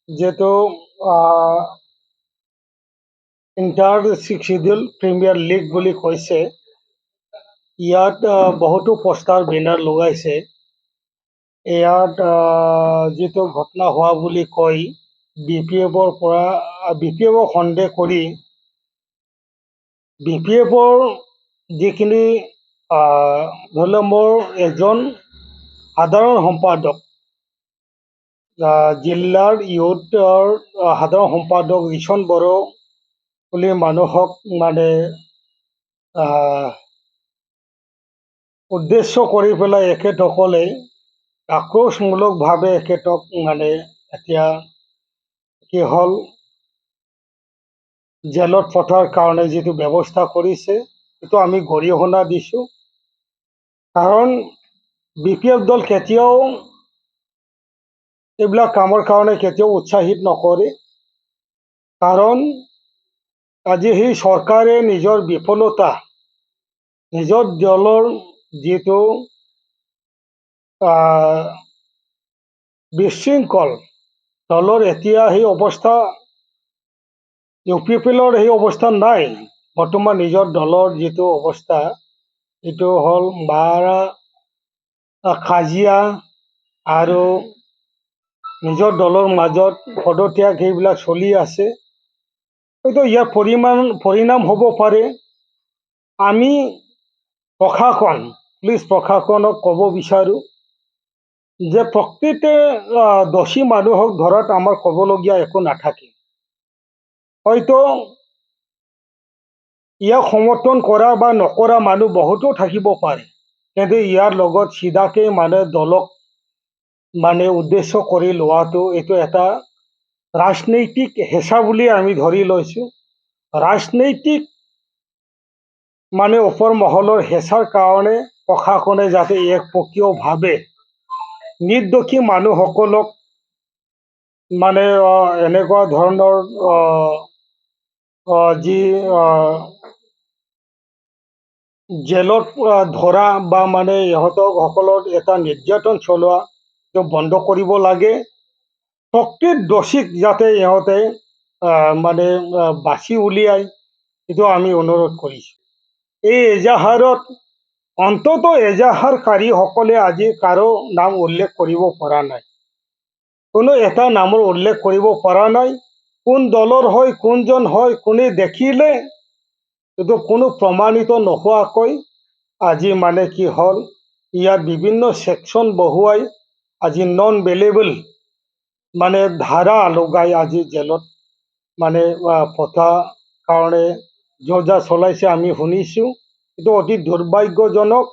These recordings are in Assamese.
যেহেতু ইণ্টাৰ শিডিউল প্ৰিমিয়াৰ লীগ বুলি কৈছে, ইয়াত বহুতো পোষ্টাৰ বেনাৰ লগাইছে। ইয়াত যিটো ঘটনা হোৱা বুলি কয়, BPFৰ পৰা BPFক সন্দেহ কৰি BPFৰ যিখিনি ধৰি লওক মোৰ এজন সাধাৰণ সম্পাদক, জিলাৰ ইউথৰ সাধাৰণ সম্পাদক ৰিচন বড়ো বুলি মানুহক মানে উদ্দেশ্য কৰি পেলাই এখেতসকলে আক্ৰোশমূলকভাৱে এখেতক মানে এতিয়া কি হ'ল, জেলত পঠোৱাৰ কাৰণে যিটো ব্যৱস্থা কৰিছে, সেইটো আমি গৰিহণা দিছোঁ। কাৰণ BPF দল কেতিয়াও এইবিলাক কামৰ কাৰণে কেতিয়াও উৎসাহিত নকৰে। কাৰণ আজি সেই চৰকাৰে নিজৰ বিফলতা, নিজৰ দলৰ যিটো বিশৃংখল দলৰ এতিয়া সেই অৱস্থা, UPPৰ সেই অৱস্থা নাই। বৰ্তমান নিজৰ দলৰ যিটো অৱস্থা, এইটো হ'ল মাৰা কাজিয়া আৰু নিজৰ দলৰ মাজত পদত্যাগ সেইবিলাক চলি আছে। হয়তো ইয়াৰ পৰিণাম হ'ব পাৰে। আমি প্ৰশাসন, পুলিচ প্ৰশাসনক ক'ব বিচাৰোঁ যে প্ৰকৃতে দোষী মানুহক ধৰাত আমাৰ ক'বলগীয়া একো নাথাকে। হয়তো ইয়াক সমৰ্থন কৰা বা নকৰা মানুহ বহুতো থাকিব পাৰে, কিন্তু ইয়াৰ লগত চিধাকৈ মানে দলক মানে উদ্দেশ্য কৰি লোৱাটো এইটো এটা ৰাজনৈতিক হেঁচা বুলি আমি ধৰি লৈছোঁ। ৰাজনৈতিক মানে ওপৰ মহলৰ হেঁচাৰ কাৰণে প্ৰশাসনে যাতে একপক্ষীয়ভাৱে নিৰ্দোষী মানুহসকলক মানে এনেকুৱা ধৰণৰ যি জেলত ধৰা বা মানে ইহঁতক সকলৰ এটা নিৰ্যাতন চলোৱা বন্ধ কৰিব লাগে। প্ৰকৃত দোষীক যাতে ইহঁতে মানে বাছি উলিয়াই, এইটো আমি অনুৰোধ কৰিছোঁ। এই এজাহাৰত অন্তত এজাহাৰকাৰীসকলে আজি কাৰো নাম উল্লেখ কৰিব পৰা নাই। কোনো এটা নামৰ উল্লেখ কৰিব পৰা নাই। কোন দলৰ হয়, কোনজন হয়, কোনে দেখিলে, কিন্তু কোনো প্ৰমাণিত নোহোৱাকৈ আজি মানে কি হ'ল, ইয়াত বিভিন্ন ছেকশ্যন বহুৱাই আজি নন বেলেবল মানে ধাৰা লগাই আজি জেলত মানে পঠোৱাৰ কাৰণে যোজা চলাইছে আমি শুনিছোঁ। এইটো অতি দুৰ্ভাগ্যজনক।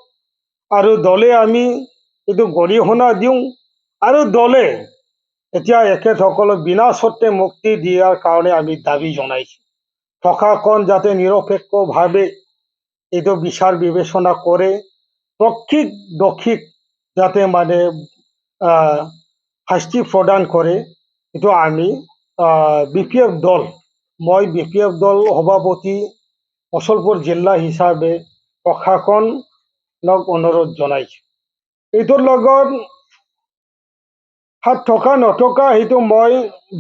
আৰু দলে আমি এইটো গৰিহণা দিওঁ। আৰু দলে এতিয়া এখেতসকলক বিনা চৰ্তে মুক্তি দিয়াৰ কাৰণে আমি দাবী জনাইছোঁ। প্ৰশাসন যাতে নিৰপেক্ষভাৱে এইটো বিচাৰ বিবেচনা কৰে, প্ৰকৃত দোষীক যাতে মানে শাস্তি প্ৰদান কৰে, এইটো আমি BPF দল, মই BPF দল সভাপতি মুছলপুৰ জিলা হিচাপে প্ৰশাসনক অনুৰোধ জনাইছোঁ। এইটোৰ লগত হাত থকা নথকা সেইটো মই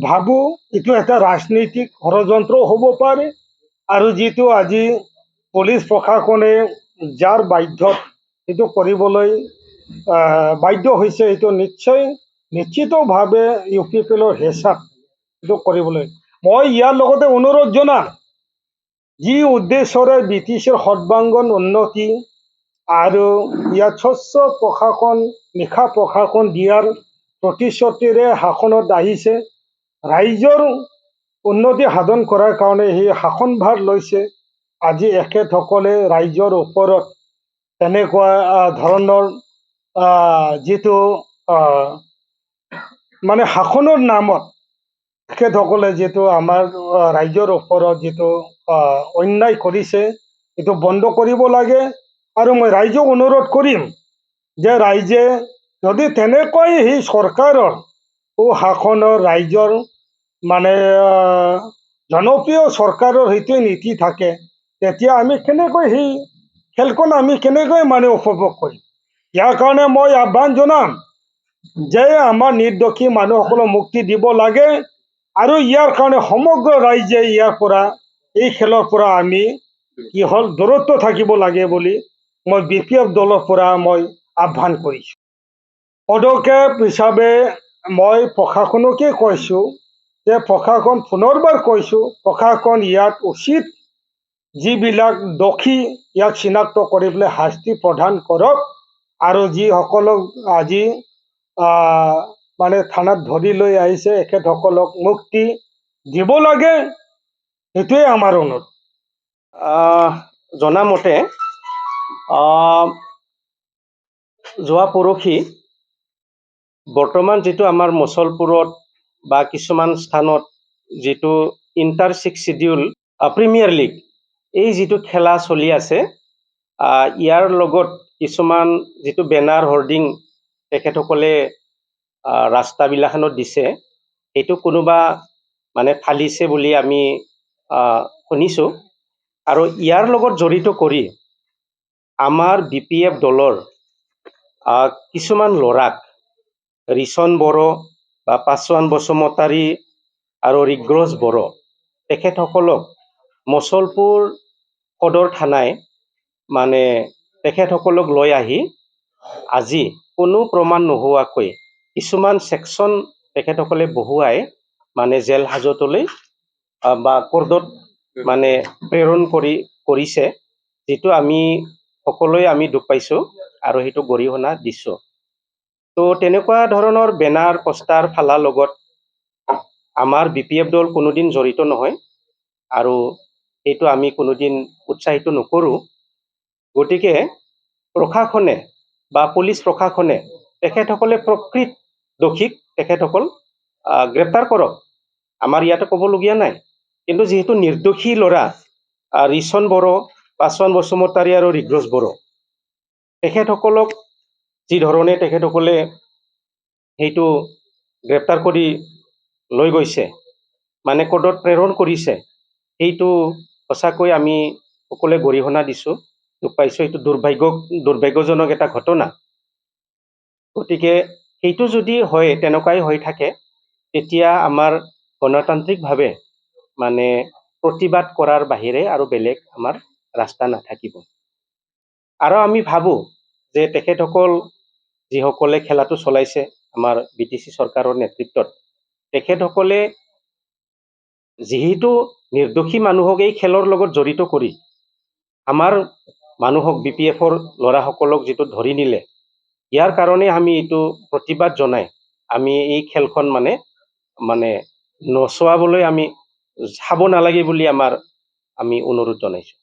ভাবোঁ এইটো এটা ৰাজনৈতিক ষড়যন্ত্ৰ হ'ব পাৰে। আৰু যিটো আজি পুলিচ প্ৰশাসনে যাৰ বাধ্যত সেইটো কৰিবলৈ বাধ্য হৈছে, এইটো নিশ্চিতভাৱে UPPৰ হেঁচাত এইটো কৰিবলৈ। মই ইয়াৰ লগতে অনুৰোধ জনাম, যি উদ্দেশ্যৰে BTCৰ সৰ্বাংগন উন্নতি আৰু ইয়াত স্বচ্ছ প্ৰশাসন, নিশা প্ৰশাসন দিয়াৰ প্ৰতিশ্ৰুতিৰে শাসনত আহিছে, ৰাইজৰ উন্নতি সাধন কৰাৰ কাৰণে সেই শাসনভাৰ লৈছে। আজি এখেতসকলে ৰাইজৰ ওপৰত তেনেকুৱা ধৰণৰ যিটো মানে শাসনৰ নামত তেখেতসকলে যিটো আমাৰ ৰাইজৰ ওপৰত যিটো অন্যায় কৰিছে, এইটো বন্ধ কৰিব লাগে। আৰু মই ৰাইজক অনুৰোধ কৰিম যে ৰাইজে যদি তেনেকৈ সেই চৰকাৰৰ শাসনৰ ৰাইজৰ মানে জনপ্ৰিয় চৰকাৰৰ সেইটোৱে নীতি থাকে, তেতিয়া আমি কেনেকৈ সেই খেলখন আমি কেনেকৈ মানে উপভোগ কৰিম। ইয়াৰ কাৰণে মই আহ্বান জনাম যে আমাৰ নিৰ্দোষী মানুহসকলক মুক্তি দিব লাগে। আৰু ইয়াৰ কাৰণে সমগ্ৰ ৰাইজে ইয়াৰ পৰা এই খেলৰ পৰা আমি কি হ'ল দূৰত্ব থাকিব লাগে বুলি মই BPF দলৰ পৰা মই আহ্বান কৰিছোঁ। পদক্ষেপ হিচাপে মই প্ৰশাসনকে কৈছোঁ যে প্ৰশাসন পুনৰবাৰ কৈছোঁ প্ৰশাসন ইয়াত উচিত যিবিলাক দোষী ইয়াক চিনাক্ত কৰি পেলাই শাস্তি প্ৰদান কৰক আৰু যিসকলক আজি মানে থানাত ধৰি লৈ আহিছে এখেতসকলক মুক্তি দিব লাগে, সেইটোৱে আমাৰ অনুৰোধ। জনামতে যোৱা পৰহি বৰ্তমান যিটো আমাৰ মচলপুৰত বা কিছুমান স্থানত যিটো ইণ্টাৰ 6 শিডিউল প্ৰিমিয়াৰ লীগ এই যিটো খেলা চলি আছে, ইয়াৰ লগত কিছুমান যিটো বেনাৰ হৰ্ডিং তেখেতসকলে ৰাস্তাবিলাখনত দিছে, সেইটো কোনোবা মানে ফালিছে বুলি আমি শুনিছোঁ। আৰু ইয়াৰ লগত জড়িত কৰি আমাৰ BPF দলৰ কিছুমান ল'ৰাক ৰিচন বড়ো বা পাছোৱান বসুমতাৰী আৰু ঋগ্ৰজ বড়ো তেখেতসকলক মচলপুৰ সদৰ থানাই মানে তেখেতসকলক লৈ আহি আজি কোনো প্ৰমাণ নোহোৱাকৈ কিছুমান ছেকশ্যন তেখেতসকলে বহুৱাই মানে জেল হাজতলৈ বা কোৰ্টত মানে প্ৰেৰণ কৰিছে, যিটো আমি সকলোৱে আমি দুখ পাইছোঁ আৰু সেইটো গৰিহণা দিছোঁ। তো তেনেকুৱা ধৰণৰ বেনাৰ পোষ্টাৰ ফালাৰ লগত আমাৰ BPF দল কোনোদিন জড়িত নহয় আৰু এইটো আমি কোনোদিন উৎসাহিত নকৰোঁ। গতিকে প্ৰশাসনে বা পুলিচ প্ৰশাসনে তেখেতসকলে প্ৰকৃত দোষীক তেখেতসকল গ্ৰেপ্তাৰ কৰক, আমাৰ ইয়াতে ক'বলগীয়া নাই। কিন্তু যিহেতু নিৰ্দোষী ল'ৰা ৰিচন বড়ো, পাছোৱান বসুমতাৰী আৰু ঋগ্ৰজ বড়ো তেখেতসকলক যি ধৰণে তেখেতসকলে সেইটো গ্ৰেপ্তাৰ কৰি লৈ গৈছে মানে কোৰ্টত প্ৰেৰণ কৰিছে, সেইটো সঁচাকৈ আমি সকলোৱে গৰিহণা দিছোঁ, দুখ পাইছোঁ। এইটো দুৰ্ভাগ্যজনক এটা ঘটনা। গতিকে সেইটো যদি হয় তেনেকুৱাই হৈ থাকে তেতিয়া আমাৰ গণতান্ত্ৰিকভাৱে মানে প্ৰতিবাদ কৰাৰ বাহিৰে আৰু বেলেগ আমাৰ ৰাস্তা নাথাকিব। আৰু আমি ভাবোঁ যে তেখেতসকল যিসকলে খেলাটো চলাইছে আমাৰ BTC চৰকাৰৰ নেতৃত্বত, তেখেতসকলে যিহেতু নিৰ্দোষী মানুহক এই খেলৰ লগত জড়িত কৰি আমাৰ মানুহক BPFৰ ল'ৰাসকলক যিটো ধৰি নিলে, ইয়াৰ কাৰণে আমি এইটো প্ৰতিবাদ জনাই আমি এই খেলখন মানে নচোৱাবলৈ আমি চাব নালাগে বুলি আমি অনুৰোধ জনাইছোঁ।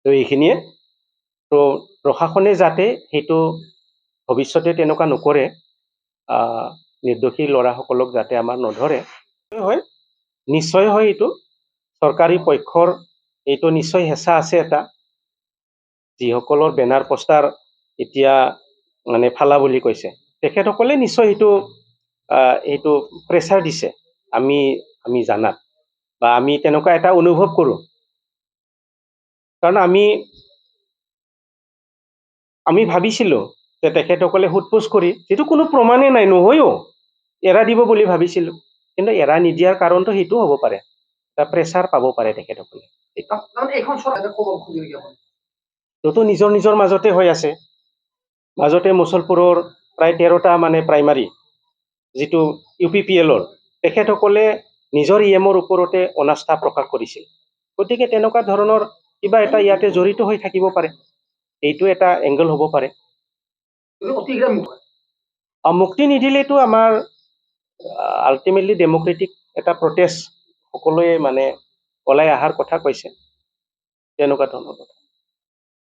তো এইখিনিয়ে। তো প্ৰশাসনে যাতে সেইটো ভৱিষ্যতে তেনেকুৱা নকৰে, নিৰ্দোষী ল'ৰাসকলক যাতে আমাৰ নধৰে, হয় নিশ্চয় হয় এইটো চৰকাৰী পক্ষৰ এইটো নিশ্চয় হেঁচা আছে এটা, যিসকলৰ বেনাৰ পোষ্টাৰ এতিয়া মানে ফালা বুলি কৈছে তেখেতসকলে নিশ্চয় এইটো প্ৰেছাৰ দিছে আমি জানাত বা আমি তেনেকুৱা এটা অনুভৱ কৰোঁ। কাৰণ আমি ভাবিছিলোঁ যে তেখেতসকলে সোধ-পোছ কৰি যিটো কোনো প্ৰমাণেই নাই, নহয়ও এৰা দিব বুলি ভাবিছিলোঁ, কিন্তু এৰা নিদিয়াৰ কাৰণটো সেইটো হ'ব পাৰে, প্ৰেছাৰ পাব পাৰে তেখেতসকলে। এইটো নিজৰ নিজৰ মাজতে হৈ আছে। মাজতে মুছলপুৰৰ প্ৰায় 13টা মানে প্ৰাইমাৰী যিটো UPPLৰ তেখেতসকলে নিজৰ EMৰ ওপৰতে অনাস্থা প্ৰকাশ কৰিছিল। গতিকে তেনেকুৱা ধৰণৰ কিবা এটা ইয়াতে জড়িত হৈ থাকিব পাৰে, এইটো এটা এংগল হ'ব পাৰে। মুক্তি নিদিলেতো আমাৰ আল্টিমেটলি ডেম'ক্ৰেটিক এটা প্ৰটেষ্ট সকলোৱে মানে ওলাই অহাৰ কথা কৈছে, তেনেকুৱা ধৰণৰ কথা।